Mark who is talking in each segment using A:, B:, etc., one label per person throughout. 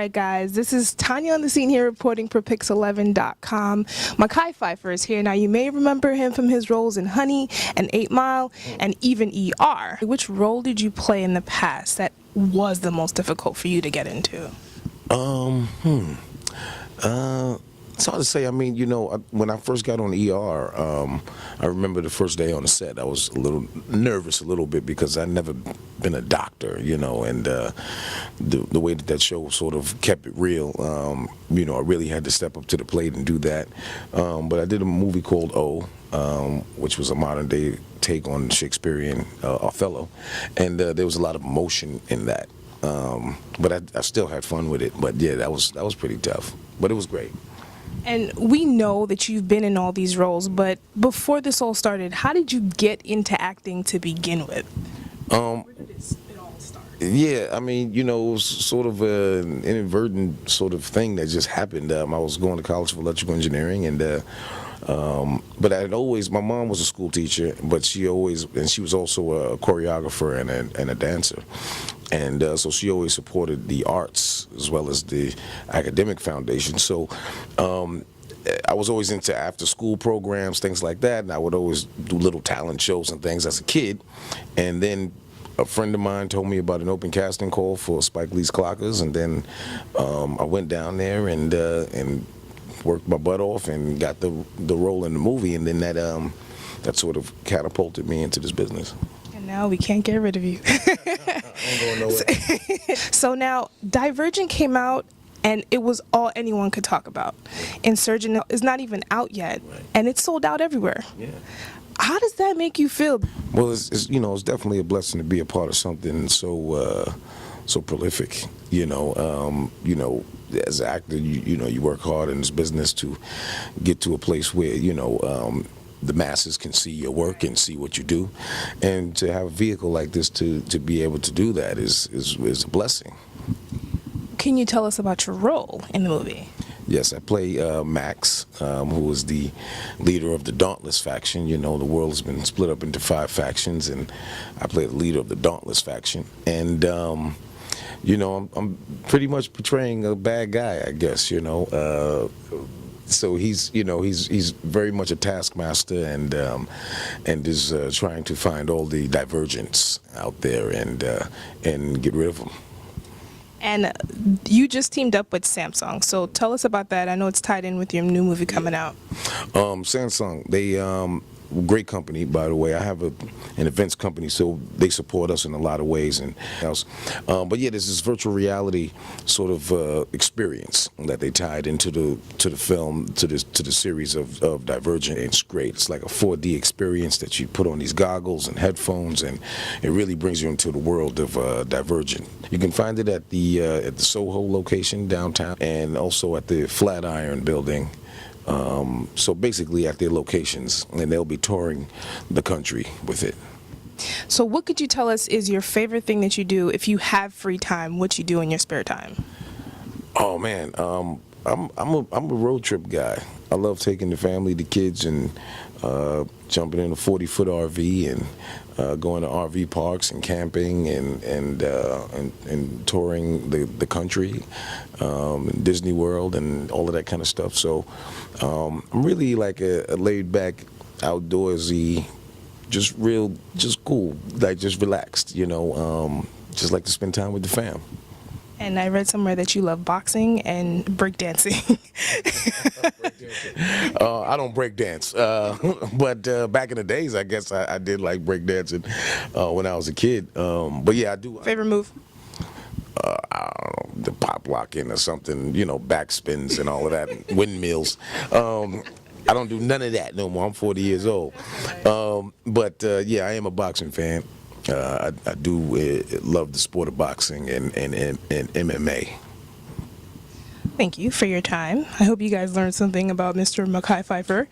A: right, guys, this is Tanya on the scene here reporting for Pix11.com. Mekhi Phifer is here. Now, you may remember him from his roles in Honey and 8 Mile and even ER. Which role did you play in the past that was the most difficult for you to get into?
B: It's hard to say. I mean, you know, when I first got on ER, I remember the first day on the set, I was a little nervous, a little bit, because I'd never been a doctor, you know, and the way that show sort of kept it real, you know, I really had to step up to the plate and do that. But I did a movie called O, which was a modern-day take on Shakespearean Othello, and there was a lot of emotion in that. But I still had fun with it. But yeah, that was pretty tough, but it was great.
A: And we know that you've been in all these roles, but before this all started, how did you get into acting to begin with? Where did it all start?
B: Yeah, I mean, you know, it was sort of an inadvertent sort of thing that just happened. I was going to college for electrical engineering, and but I had always, my mom was a school teacher, but she was also a choreographer and a dancer. And so she always supported the arts as well as the academic foundation. So I was always into after-school programs, things like that, and I would always do little talent shows and things as a kid. And then a friend of mine told me about an open casting call for Spike Lee's Clockers, and then I went down there and worked my butt off and got the role in the movie, and then that sort of catapulted me into this business.
A: And now we can't get rid of you.
B: I'm going nowhere.
A: So now, Divergent came out, and it was all anyone could talk about. Insurgent is not even out yet, and it's sold out everywhere. Yeah. How does that make you feel?
B: Well, it's you know, it's definitely a blessing to be a part of something so prolific. You know, as an actor, you know, you work hard in this business to get to a place where, you know, the masses can see your work and see what you do, and to have a vehicle like this to be able to do that is a blessing.
A: Can you tell us about your role in the movie?
B: Yes, I play Max, who is the leader of the Dauntless faction. You know, the world has been split up into 5 factions, and I play the leader of the Dauntless faction. And you know, I'm pretty much portraying a bad guy, I guess. You know. So he's, you know, he's very much a taskmaster, and is trying to find all the divergents out there and get rid of them.
A: And you just teamed up with Samsung, so tell us about that. I know it's tied in with your new movie coming out.
B: Samsung, they great company, by the way. I have an events company, so they support us in a lot of ways and else. But yeah, there's this virtual reality sort of experience that they tied into the film, to the series of Divergent. It's great. It's like a 4D experience that you put on these goggles and headphones, and it really brings you into the world of Divergent. You can find it at the Soho location downtown, and also at the Flatiron building. So basically at their locations, and they'll be touring the country with it.
A: So what could you tell us is your favorite thing that you do if you have free time, what you do in your spare time?
B: Oh man, I'm a road trip guy. I love taking the family, the kids, and jumping in a 40-foot RV and going to RV parks and camping and touring the country, and Disney World and all of that kind of stuff. So I'm really like a laid-back, outdoorsy, just cool, like just relaxed, you know, just like to spend time with the fam.
A: And I read somewhere that you love boxing and breakdancing.
B: I don't break dance, but back in the days, I guess I did like breakdancing when I was a kid. But yeah, I do.
A: Favorite move?
B: I don't know, the pop locking or something, you know, backspins and all of that, and windmills. I don't do none of that no more. I'm 40 years old. But yeah, I am a boxing fan. I do love the sport of boxing and MMA.
A: Thank you for your time. I hope you guys learned something about Mr. Mekhi Phifer.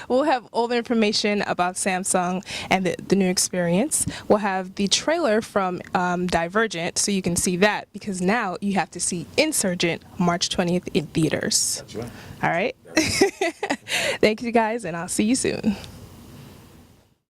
A: We'll have all the information about Samsung and the new experience. We'll have the trailer from Divergent, so you can see that, because now you have to see Insurgent March 20th in theaters.
B: That's right.
A: All right? Thank you guys, and I'll see you soon.